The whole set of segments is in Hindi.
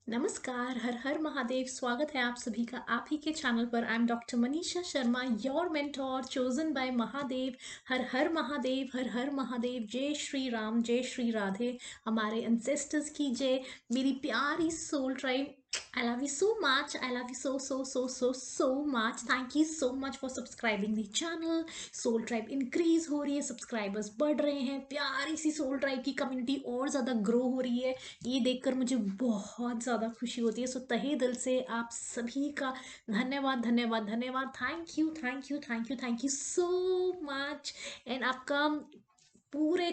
नमस्कार, हर हर महादेव। स्वागत है आप सभी का आप ही के चैनल पर। I am doctor Manisha Sharma, your mentor chosen by Mahadev. हर हर महादेव, हर हर महादेव। जय श्री राम, जय श्री राधे। हमारे एंसेस्टर्स की जय। मेरी प्यारी soul tribe, I love you so much. I love you so much. Thank you so much for subscribing the channel. Soul tribe increase हो रही है, सब्सक्राइबर्स बढ़ रहे हैं, प्यारी सी सोल ट्राइब की कम्युनिटी और ज़्यादा ग्रो हो रही है। ये देखकर मुझे बहुत ज़्यादा खुशी होती है। सो तहे दिल से आप सभी का धन्यवाद धन्यवाद धन्यवाद। Thank you thank you thank you thank you so much. And आपका पूरे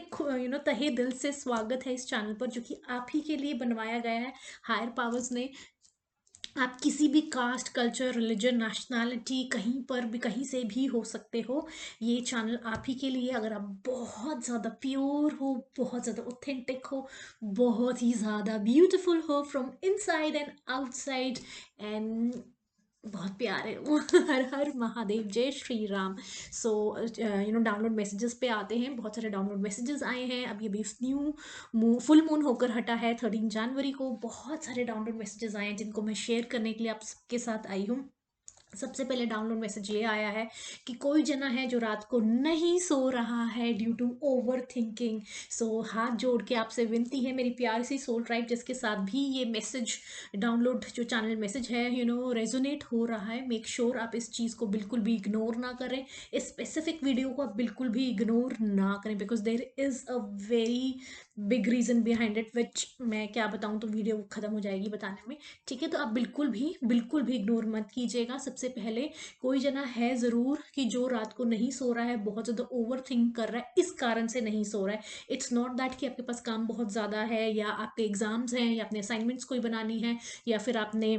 तहे दिल से स्वागत है इस चैनल पर, जो कि आप ही के लिए बनवाया गया है हायर पावर्स ने। आप किसी भी कास्ट, कल्चर, रिलीजन, नेशनैलिटी, कहीं पर भी, कहीं से भी हो सकते हो। ये चैनल आप ही के लिए। अगर आप बहुत ज़्यादा प्योर हो, बहुत ज़्यादा ऑथेंटिक हो, बहुत ही ज़्यादा ब्यूटीफुल हो from inside and outside, and बहुत प्यारे हो। हर हर महादेव, जय Shri Ram. So download messages पे आते हैं। बहुत सारे डाउनलोड मैसेजेस आए हैं। अभी अभी फुल मून होकर हटा है 13 जनवरी को। बहुत सारे डाउनलोड मैसेजेस आए हैं जिनको मैं शेयर करने के लिए आप सबके साथ आई हूँ। सबसे पहले डाउनलोड मैसेज ये आया है कि कोई जना है जो रात को नहीं सो रहा है ड्यू टू ओवर थिंकिंग। सो हाथ जोड़ के आपसे विनती है मेरी प्यारी सी सोल ट्राइब, जिसके साथ भी ये मैसेज, डाउनलोड जो चैनल मैसेज है, रेजोनेट हो रहा है, मेक श्योर आप इस चीज़ को बिल्कुल भी इग्नोर ना करें। इस स्पेसिफिक वीडियो को आप बिल्कुल भी इग्नोर ना करें, because there is a very big reason behind it, which मैं क्या बताऊँ तो वीडियो खत्म हो जाएगी बताने में। ठीक है, तो आप बिल्कुल भी इग्नोर मत कीजिएगा। सबसे पहले कोई जना है ज़रूर कि जो रात को नहीं सो रहा है, बहुत ज़्यादा ओवर थिंक कर रहा है, इस कारण से नहीं सो रहा है। इट्स नॉट दैट कि आपके पास काम बहुत ज़्यादा है, या आपके एग्ज़ाम्स हैं, या अपने असाइनमेंट्स कोई बनानी है, या फिर आपने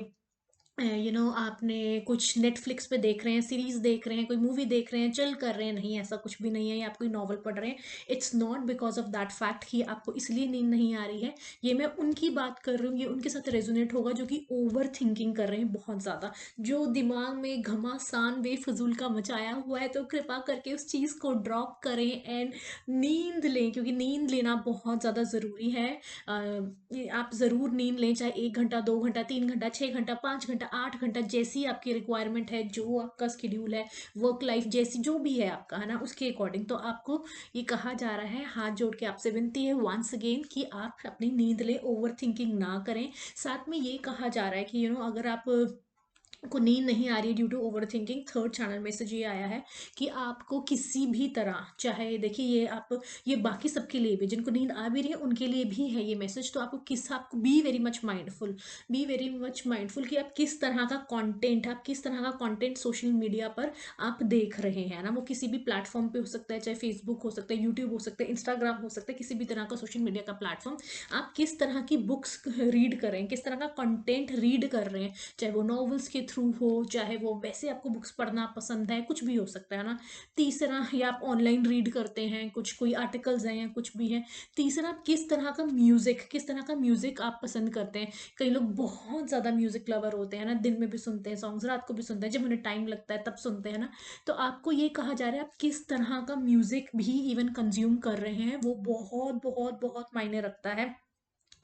आपने कुछ नेटफ्लिक्स पे देख रहे हैं, सीरीज देख रहे हैं, कोई मूवी देख रहे हैं, चिल कर रहे हैं। नहीं, ऐसा कुछ भी नहीं है। या आप कोई नॉवल पढ़ रहे हैं, it's not because of that fact कि आपको इसलिए नींद नहीं आ रही है। ये मैं उनकी बात कर रही हूँ, ये उनके साथ रेजोनेट होगा जो कि ओवर थिंकिंग कर रहे हैं बहुत ज़्यादा, जो दिमाग में घमासान बेफजूल का मचाया हुआ है। तो कृपा करके उस चीज़ को ड्रॉप करें एंड नींद लें, क्योंकि नींद लेना बहुत ज़्यादा ज़रूरी है। आप ज़रूर नींद लें, चाहे 1 घंटा, 2 घंटा, 3 घंटा, 6 घंटा, 5 घंटा, 8 घंटा, जैसी आपकी रिक्वायरमेंट है, जो आपका स्केड्यूल है, वर्क लाइफ जैसी जो भी है आपका, है ना, उसके अकॉर्डिंग। तो आपको ये कहा जा रहा है, हाथ जोड़ के आपसे विनती है वंस अगेन, कि आप अपनी नींद लें, ओवर थिंकिंग ना करें। साथ में ये कहा जा रहा है कि अगर आप को नींद नहीं आ रही है due to over thinking, third channel message ये आया है कि आपको किसी भी तरह, चाहे देखिए ये बाकी सबके लिए भी, जिनको नींद आ भी रही है उनके लिए भी है ये मैसेज। तो आपको be very much mindful, be very much mindful कि आप किस तरह का कंटेंट, सोशल मीडिया पर आप देख रहे हैं ना। वो किसी भी प्लेटफॉर्म पे हो सकता है, चाहे फेसबुक हो सकता है, यूट्यूब हो सकता है, इंस्टाग्राम हो सकता है, किसी भी तरह का सोशल मीडिया का प्लेटफॉर्म। आप किस तरह की बुक्स रीड कर रहे हैं, किस तरह का कंटेंट रीड कर रहे हैं, चाहे वो नॉवेल्स के थ्रू हो, चाहे वो वैसे आपको बुक्स पढ़ना पसंद है, कुछ भी हो सकता है ना। तीसरा, या आप ऑनलाइन रीड करते हैं, कुछ कोई आर्टिकल्स हैं या कुछ भी है। तीसरा, आप किस तरह का म्यूजिक आप पसंद करते हैं। कई लोग बहुत ज़्यादा म्यूजिक लवर होते हैं ना, दिन में भी सुनते हैं सॉन्ग्स, रात को भी सुनते हैं, जब उन्हें टाइम लगता है तब सुनते हैं ना। तो आपको ये कहा जा रहा है, आप किस तरह का म्यूजिक भी इवन कंज्यूम कर रहे हैं, वो बहुत बहुत बहुत मायने रखता है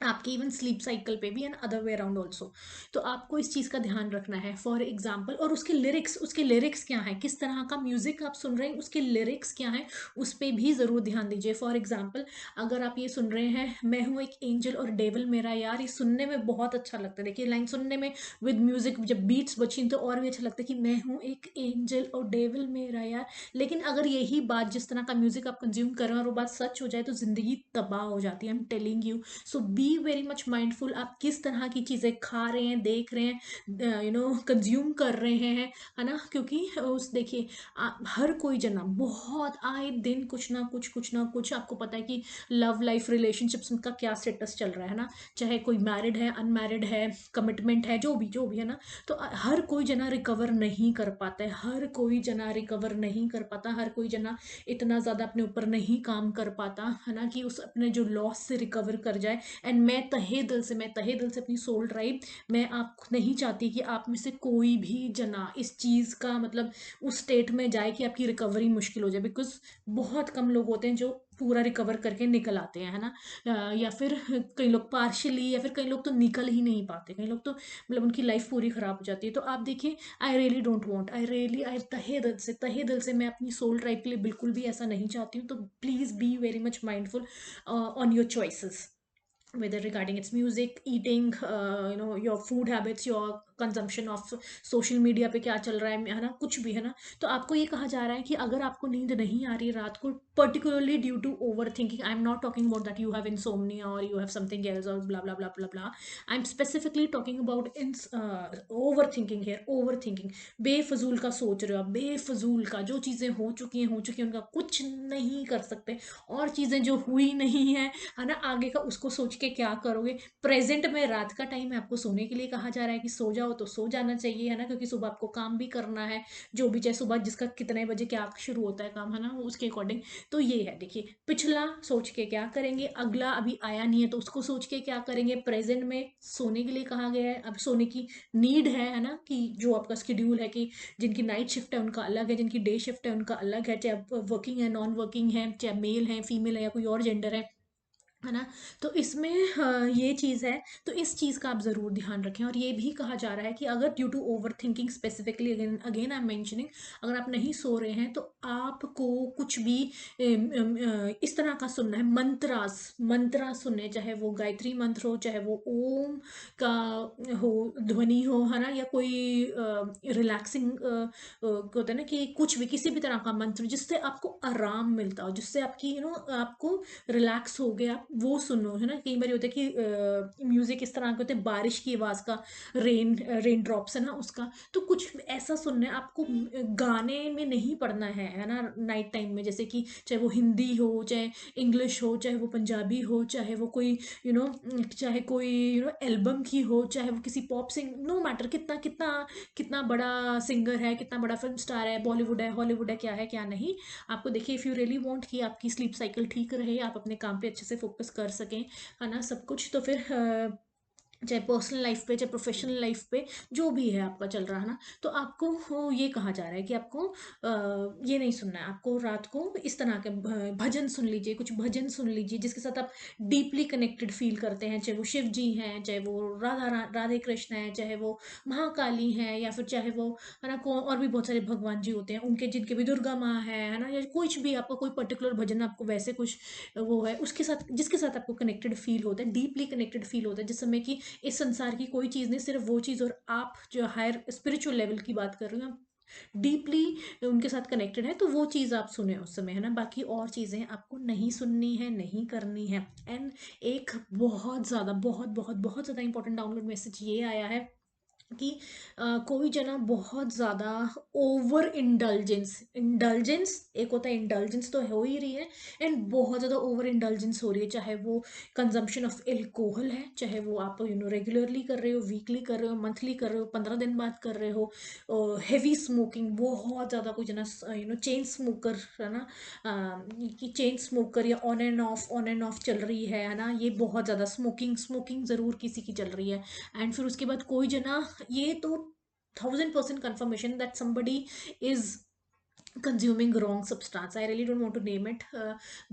आपकी इवन स्लीप साइकिल पे भी, and other way around also. तो आपको इस चीज़ का ध्यान रखना है। फॉर एग्जाम्पल, और उसके लिरिक्स क्या है, किस तरह का म्यूजिक आप सुन रहे हैं, उसके लिरिक्स क्या है, उस पर भी ज़रूर ध्यान दीजिए। फॉर एग्जाम्पल, अगर आप ये सुन रहे हैं, मैं हूँ एक एंजल और डेविल मेरा यार, ये सुनने में बहुत अच्छा लगता है। देखिए, लाइन सुनने में विद म्यूजिक जब बीट्स बची तो और भी अच्छा लगता है कि मैं हूँ एक एंजल और डेविल मेरा यार। लेकिन अगर यही बात, जिस तरह का म्यूजिक आप कंज्यूम कर रहे हैं, और वो बात सच हो जाए, तो जिंदगी तबाह हो जाती है। I am telling you. So be very much mindful, आप किस तरह की चीज़ें खा रहे हैं, देख रहे हैं, कंज्यूम कर रहे हैं, है ना। क्योंकि उस देखिए, हर कोई जना बहुत आए दिन कुछ ना कुछ आपको पता है कि लव लाइफ, रिलेशनशिप्स का क्या स्टेटस चल रहा है ना। चाहे कोई मैरिड है, अनमैरिड है, कमिटमेंट है, जो भी है ना। तो हर कोई जना रिकवर नहीं कर पाता है, हर कोई जना रिकवर नहीं कर पाता, हर कोई जना इतना ज़्यादा अपने ऊपर नहीं काम कर पाता, है ना, कि उस अपने जो लॉस से रिकवर कर जाए। एंड मैं तहे दिल से अपनी सोल ड्राइव, मैं आप नहीं चाहती कि आप में से कोई भी जना इस चीज़ का मतलब उस स्टेट में जाए कि आपकी रिकवरी मुश्किल हो जाए, बिकॉज बहुत कम लोग होते हैं जो पूरा रिकवर करके निकल आते हैं, है ना। या फिर कई लोग पार्शियली, या फिर कई लोग तो निकल ही नहीं पाते, कई लोग तो मतलब उनकी लाइफ पूरी खराब हो जाती है। तो आप देखिए, आई रियली डोंट वांट, आई तहे दिल से मैं अपनी सोल ट्राइब के लिए बिल्कुल भी ऐसा नहीं चाहती हूँ। तो please be very much mindful on your choices, whether regarding its music, eating, your food habits, your consumption of social media पे क्या चल रहा है ना, कुछ भी, है ना। तो आपको ये कहा जा रहा है कि अगर आपको नींद नहीं आ रही है रात को, particularly due to over thinking, I am not talking about that you have insomnia और यू हैव समथिंग एल्स और blah blah blah blah blah, I am specifically talking about in overthinking here, overthinking. बेफजूल का सोच रहे हो आप, बेफजूल का, जो चीज़ें हो चुकी हैं उनका कुछ नहीं कर सकते, और चीज़ें जो हुई नहीं है ना, आगे का उसको सोच के क्या करोगे। प्रेजेंट में रात का टाइम है, आपको सोने के लिए कहा जा रहा है कि सो जाओ, तो सो जाना चाहिए, है ना, क्योंकि सुबह आपको काम भी करना है, जो भी, चाहे सुबह जिसका कितने बजे क्या शुरू होता है काम, है ना, उसके अकॉर्डिंग। तो ये है, देखिए, पिछला सोच के क्या करेंगे, अगला अभी आया नहीं है तो उसको सोच के क्या करेंगे, प्रेजेंट में सोने के लिए कहा गया है, अब सोने की नीड है ना, कि जो आपका शेड्यूल है, कि जिनकी नाइट शिफ्ट है उनका अलग है, जिनकी डे शिफ्ट है उनका अलग है, चाहे आप वर्किंग है, नॉन वर्किंग है, चाहे मेल है, फीमेल है, या कोई और जेंडर है ना। तो इसमें ये चीज़ है, तो इस चीज़ का आप ज़रूर ध्यान रखें। और ये भी कहा जा रहा है कि अगर due to over thinking specifically, again again I am mentioning, अगर आप नहीं सो रहे हैं तो आपको कुछ भी इस तरह का सुनना है, मंत्रा सुनने, चाहे वो गायत्री मंत्र हो, चाहे वो ओम का हो, ध्वनि हो, है ना, या कोई रिलैक्सिंग होता है ना, कि कुछ भी, किसी भी तरह का मंत्र जिससे आपको आराम मिलता हो, जिससे आपकी आपको रिलैक्स हो गया, वो सुनो, है ना। कई बार होता है कि म्यूजिक इस तरह के होते हैं, बारिश की आवाज़ का, रेन ड्रॉप्स, है ना, उसका। तो कुछ ऐसा सुनना है आपको, गाने में नहीं पढ़ना है ना, नाइट टाइम में, जैसे कि चाहे वो हिंदी हो, चाहे इंग्लिश हो, चाहे वो पंजाबी हो, चाहे वो कोई चाहे कोई एल्बम की हो, चाहे वो किसी पॉप सिंग, नो मैटर, कितना कितना कितना बड़ा सिंगर है, कितना बड़ा फिल्म स्टार है, बॉलीवुड है, हॉलीवुड है, क्या है क्या नहीं। आपको देखिए, इफ़ यू रियली वांट कि आपकी स्लीप साइकिल ठीक रहे, आप अपने काम पे अच्छे से फोकस कर सकें, है ना, सब कुछ, तो फिर चाहे पर्सनल लाइफ पे, चाहे प्रोफेशनल लाइफ पे, जो भी है आपका चल रहा है ना, तो आपको ये कहा जा रहा है कि आपको ये नहीं सुनना है। आपको रात को इस तरह के भजन सुन लीजिए, कुछ भजन सुन लीजिए जिसके साथ आप डीपली कनेक्टेड फील करते हैं, चाहे वो शिव जी हैं, चाहे वो राधे कृष्ण हैं, चाहे वो महाकाली हैं, या फिर चाहे वो, है ना, को और भी बहुत सारे भगवान जी होते हैं उनके, जिनके भी दुर्गा माँ है ना, या कुछ भी आपका कोई पर्टिकुलर भजन आपको वैसे कुछ वो है, उसके साथ, जिसके साथ आपको कनेक्टेड फील होता है, डीपली कनेक्टेड फील होता है, जिस समय कि इस संसार की कोई चीज़ नहीं, सिर्फ वो चीज़, और आप जो हायर स्पिरिचुअल लेवल की बात कर रहे हो, डीपली उनके साथ कनेक्टेड है, तो वो चीज़ आप सुने उस समय, है ना। बाकी और चीज़ें आपको नहीं सुननी है, नहीं करनी है। एंड एक बहुत ज़्यादा, बहुत बहुत बहुत ज़्यादा इंपॉर्टेंट डाउनलोड मैसेज ये आया है कि कोई जना बहुत ज़्यादा ओवर इंडल्जेंस, एक होता है इंडल्जेंस, तो हो ही रही है, एंड बहुत ज़्यादा ओवर इंडल्जेंस हो रही है, चाहे वो कंजम्पशन ऑफ एल्कोहल है, चाहे वो आप रेगुलरली कर रहे हो, वीकली कर रहे हो, मंथली कर रहे हो, 15 दिन बाद कर रहे हो, हैवी स्मोकिंग बहुत ज़्यादा, कोई जना चेन स्मोकर, है ना, कि चेन स्मोकर या ऑन एंड ऑफ चल रही है ना, ये बहुत ज़्यादा स्मोकिंग ज़रूर किसी की चल रही है। एंड फिर उसके बाद कोई जना, ये तो 1000% confirmation that somebody is consuming wrong substance, I really don't want to name it,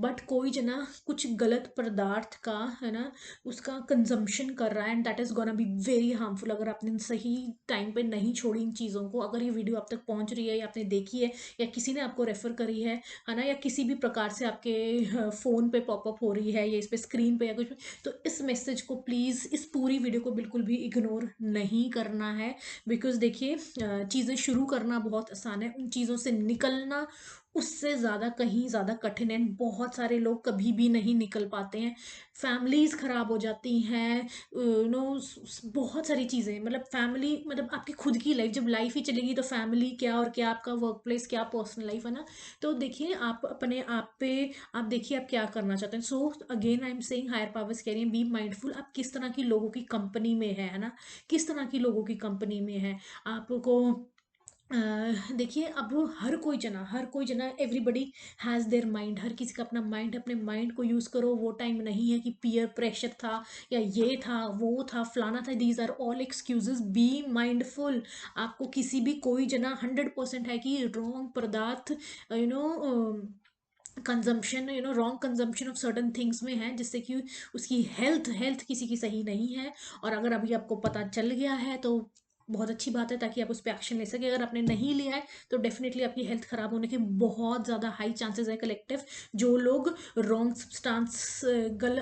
but कोई जना कुछ गलत पदार्थ का, है ना, उसका कंजम्पशन कर रहा है, and that is gonna be very harmful. अगर आपने सही टाइम पे नहीं छोड़ी इन चीज़ों को, अगर ये वीडियो आप तक पहुंच रही है, या आपने देखी है, या किसी ने आपको रेफर करी है ना, या किसी भी प्रकार से आपके फ़ोन पे पॉपअप हो रही है, या इस पे स्क्रीन पे या कुछ भी, तो इस मैसेज को प्लीज़, इस पूरी वीडियो को बिल्कुल भी इग्नोर नहीं करना है। बिकॉज देखिए, चीज़ें शुरू करना बहुत आसान है, उन चीज़ों से निकलना उससे ज़्यादा, कहीं ज़्यादा कठिन है। बहुत सारे लोग कभी भी नहीं निकल पाते हैं, फैमिलीज़ ख़राब हो जाती हैं, नो, बहुत सारी चीज़ें, मतलब फैमिली, मतलब आपकी खुद की लाइफ, जब लाइफ ही चलेगी तो फैमिली क्या, और क्या आपका वर्क प्लेस, क्या पर्सनल लाइफ, है ना। तो देखिए, आप अपने आप पे, आप देखिए आप क्या करना चाहते हैं। So again I am saying, higher powers कह रही हैं, बी माइंडफुल, आप किस तरह की लोगों की कंपनी में है ना, किस तरह की लोगों की कंपनी में है आपको। देखिए, अब हर कोई जना, एवरीबडी हैज़ देयर माइंड, हर किसी का अपना माइंड है, अपने माइंड को यूज़ करो। वो टाइम नहीं है कि पीयर प्रेशर था, या ये था, वो था, फलाना था, these are all excuses, be mindful. आपको किसी भी, कोई जना 100% है कि रॉन्ग पदार्थ, you know consumption, wrong consumption of certain things में है, जिससे कि उसकी हेल्थ हेल्थ किसी की सही नहीं है। और अगर अभी आपको पता चल गया है तो बहुत अच्छी बात है, ताकि आप उस पर एक्शन ले सके। अगर आपने नहीं लिया है तो डेफिनेटली आपकी हेल्थ खराब होने के बहुत ज़्यादा हाई चांसेस है कलेक्टिव। जो लोग रॉन्ग सब्सटेंस गल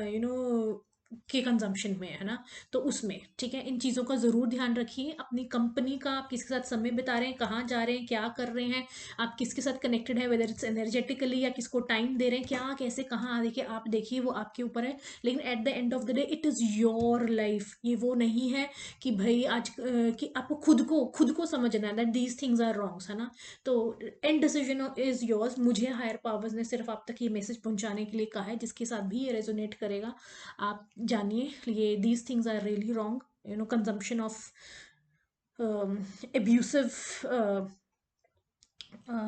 यू नो के कंजम्पशन में है ना, तो उसमें ठीक है, इन चीज़ों का ज़रूर ध्यान रखिए। अपनी कंपनी का आप किसके साथ समय बिता रहे हैं, कहाँ जा रहे हैं, क्या कर रहे हैं, आप किसके साथ कनेक्टेड है, वेदर इट्स एनर्जेटिकली, या किसको टाइम दे रहे हैं, क्या कैसे कहाँ, देखिए आप देखिए वो आपके ऊपर है। लेकिन at the end of the day it is your life. ये वो नहीं है कि भाई आज कि आपको खुद को समझना है that these things are wrongs, है ना। तो एंड डिसीजन इज योर्स। मुझे हायर पावर्स ने सिर्फ आप तक ये मैसेज पहुंचाने के लिए कहा है, जिसके साथ भी ये रेजोनेट करेगा आप जानिए, ये these things are really wrong. Consumption of abusive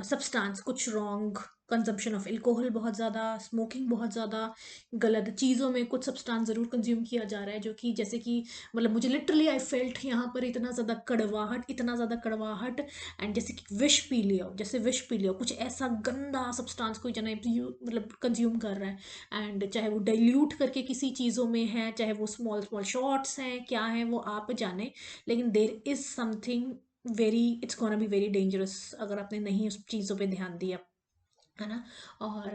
substance कुछ रॉन्ग, कंजम्पशन ऑफ एल्कोहल बहुत ज़्यादा, स्मोकिंग बहुत ज़्यादा, गलत चीज़ों में कुछ सब्सटेंस ज़रूर कंज्यूम किया जा रहा है, जो कि जैसे कि मतलब मुझे लिटरली आई फेल्ट यहाँ पर इतना ज़्यादा कड़वाहट, इतना ज़्यादा कड़वाहट। एंड जैसे कि विष पी लिया हो, जैसे विष पी लिया हो, कुछ ऐसा गंदा सब्सटेंस कोई जना मतलब कंज्यूम कर रहा है। एंड चाहे वो डाइल्यूट करके किसी चीज़ों में है, चाहे वो स्मॉल स्मॉल शॉट्स हैं, क्या है वो आप जाने। लेकिन there is something very, it's gonna be very dangerous अगर आपने नहीं उस चीज़ों पे ध्यान दिया, है ना। और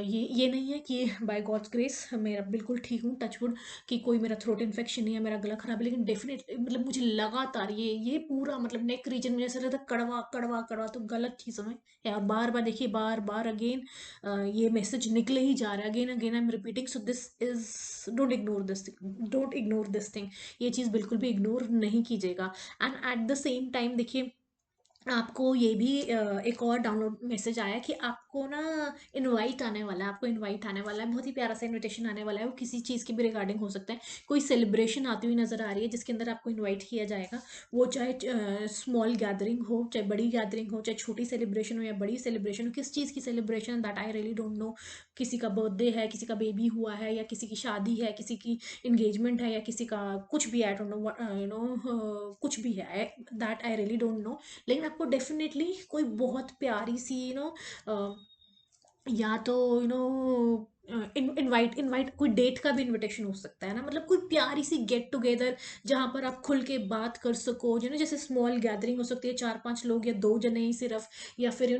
ये नहीं है कि बाय गॉड्स ग्रेस मेरा बिल्कुल ठीक हूँ, टचवुड, कि कोई मेरा थ्रोट इन्फेक्शन नहीं है, मेरा गला खराब है। लेकिन डेफिनेटली मतलब मुझे लगातार ये पूरा मतलब नेक रीजन में ऐसा रहता है कड़वा कड़वा कड़वा, तो गलत चीज़ों में या बार बार देखिए, बार बार अगेन ये मैसेज निकले ही जा रहा है, again again I am repeating. So this is, don't ignore this, don't ignore this thing. ये चीज़ बिल्कुल भी इग्नोर नहीं कीजिएगा। And at the same time देखिए, आपको ये भी एक और डाउनलोड मैसेज आया कि आपको ना इनवाइट आने वाला है, आपको इनवाइट आने वाला है, बहुत ही प्यारा सा इनविटेशन आने वाला है। वो किसी चीज़ की भी रिगार्डिंग हो सकता है, कोई सेलिब्रेशन आती हुई नज़र आ रही है जिसके अंदर आपको इनवाइट किया जाएगा। वो चाहे स्मॉल गैदरिंग हो, चाहे बड़ी गैदरिंग हो, चाहे छोटी सेलिब्रेशन हो या बड़ी सेलिब्रेशन हो, किस चीज़ की celebration that I really don't know. किसी का बर्थडे है, किसी का बेबी हुआ है, या किसी की शादी है, किसी की इंगेजमेंट है, या किसी का कुछ भी, आई डोंट नो, कुछ भी है, that I really don't know. लेकिन आपको डेफिनेटली कोई बहुत प्यारी सी या तो इनवाइट इनवाइट कोई डेट का भी इनविटेशन हो सकता है ना, मतलब कोई प्यारी सी गेट टुगेदर जहाँ पर आप खुल के बात कर सको, जैसे स्मॉल गैदरिंग हो सकती है, 4-5 लोग या 2 जने ही सिर्फ, या फिर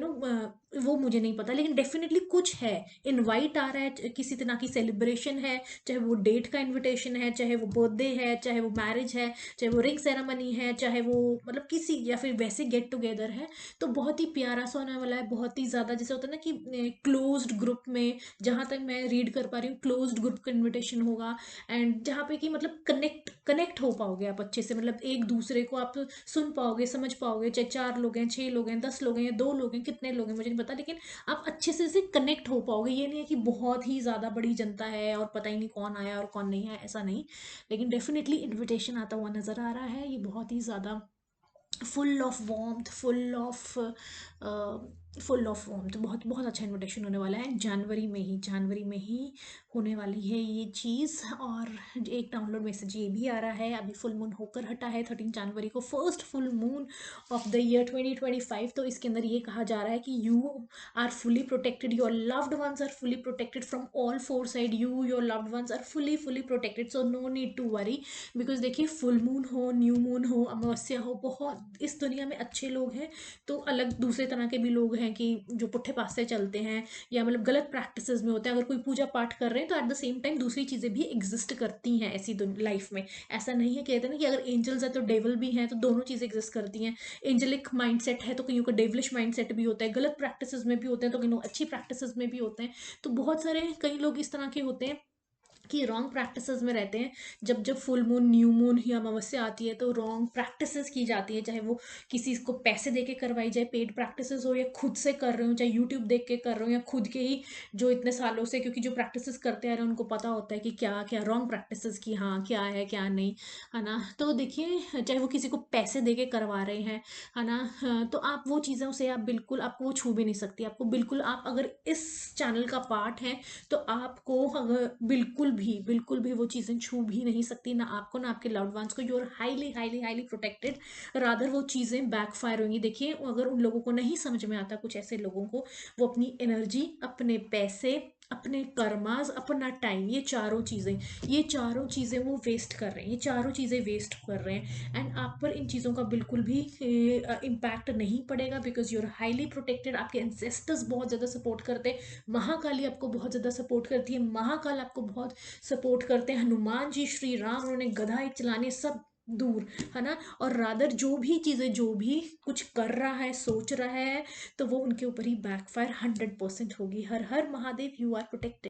वो मुझे नहीं पता, लेकिन डेफिनेटली कुछ है। इनवाइट आ रहा है, किसी तरह की सेलिब्रेशन है, चाहे वो डेट का इन्विटेशन है, चाहे वो बर्थडे है, चाहे वो मैरिज है, चाहे वो रिंग सेरेमनी है, चाहे वो मतलब किसी, या फिर वैसे गेट टुगेदर है। तो बहुत ही प्यारा सा होने वाला है, बहुत ही ज़्यादा, जैसे होता है ना कि क्लोज्ड ग्रुप में, जहाँ तक मैं रीड कर पा रही हूँ, क्लोज्ड ग्रुप का इन्विटेशन होगा। एंड जहाँ पे कि मतलब कनेक्ट कनेक्ट हो पाओगे आप अच्छे से, मतलब एक दूसरे को आप सुन पाओगे, समझ पाओगे, चाहे 4 लोग हैं, 6 लोग हैं, 10 लोग हैं, या 2 लोग हैं, कितने लोग हैं मुझे नहीं पता, लेकिन आप अच्छे से कनेक्ट हो पाओगे। ये नहीं है कि बहुत ही ज़्यादा बड़ी जनता है और पता ही नहीं कौन आया और कौन नहीं आया, ऐसा नहीं। लेकिन डेफिनेटली इन्विटेशन आता हुआ नज़र आ रहा है, ये बहुत ही ज़्यादा full of warmth, full of warmth, बहुत बहुत अच्छा इन्विटेशन होने वाला है। जनवरी में ही होने वाली है ये चीज़। और एक डाउनलोड मैसेज ये भी आ रहा है, अभी फुल मून होकर हटा है 13 जनवरी को, first full moon of the year 2025। तो इसके अंदर ये कहा जा रहा है कि you are fully protected, your loved ones are fully protected from all four side, you your loved ones are fully protected, so no need to worry. Because देखिए, फुल मून हो, न्यू मून हो, अमावस्या हो, बहुत इस दुनिया में अच्छे लोग हैं, तो अलग दूसरे तरह के भी लोग हैं कि जो पुट्ठे पासे चलते हैं, या मतलब गलत प्रैक्टिसेस में होते हैं। अगर कोई पूजा पाठ कर रहे हैं तो एट द सेम टाइम दूसरी चीज़ें भी एग्जिस्ट करती हैं ऐसी लाइफ में। ऐसा नहीं है, कहते हैं ना कि अगर एंजल्स है तो डेवल भी हैं, तो दोनों चीज़ें एग्जिस्ट करती हैं। एंजलिक माइंडसेट है तो कईयों का डेवलिश माइंडसेट भी होता है, गलत प्रैक्टिसेस में भी होते हैं तो कईयों अच्छी प्रैक्टिसेस में भी होते हैं। तो बहुत सारे कई लोग इस तरह के होते हैं कि रॉन्ग प्रैक्टिसेस में रहते हैं। जब जब फुल मून, न्यू मून या अमावस्या आती है तो रॉन्ग प्रैक्टिसेस की जाती है, चाहे वो किसी को पैसे दे के करवाई जाए, पेड प्रैक्टिसेस हो, या खुद से कर रहे हो, चाहे यूट्यूब देख के कर रहे हो, या खुद के ही जो इतने सालों से, क्योंकि जो प्रैक्टिसेस करते आ रहे हैं उनको पता होता है कि क्या क्या रॉन्ग प्रैक्टिसेस की, हाँ क्या है क्या नहीं, है ना। तो देखिए, चाहे वो किसी को पैसे दे के करवा रहे हैं, है ना, हाँ, तो आप वो चीज़ों से आप बिल्कुल, आपको वो छू भी नहीं सकती, आपको बिल्कुल, आप अगर इस चैनल का पार्ट है तो आपको अगर बिल्कुल बिल्कुल भी वो चीज़ें छू भी नहीं सकती, ना आपको ना आपके लव्ड वंस को। You are highly highly highly protected. Rather वो चीज़ें बैकफायर होंगी। देखिए, अगर उन लोगों को नहीं समझ में आता, कुछ ऐसे लोगों को, वो अपनी एनर्जी, अपने पैसे, अपने कर्मास, अपना टाइम, ये चारों चीज़ें वो वेस्ट कर रहे हैं, ये चारों चीज़ें वेस्ट कर रहे हैं। एंड आप पर इन चीज़ों का बिल्कुल भी इम्पैक्ट नहीं पड़ेगा, because you are highly protected. आपके एंसेस्टर्स बहुत ज़्यादा सपोर्ट करते हैं, महाकाली आपको बहुत ज़्यादा सपोर्ट करती है, महाकाल आपको बहुत सपोर्ट करते हैं, हनुमान जी, श्री राम, उन्होंने गधा एक चलाने, सब दूर, है ना। और रादर जो भी चीज़ें, जो भी कुछ कर रहा है, सोच रहा है, तो वो उनके ऊपर ही बैकफायर 100% होगी। हर हर महादेव, यू आर प्रोटेक्टेड।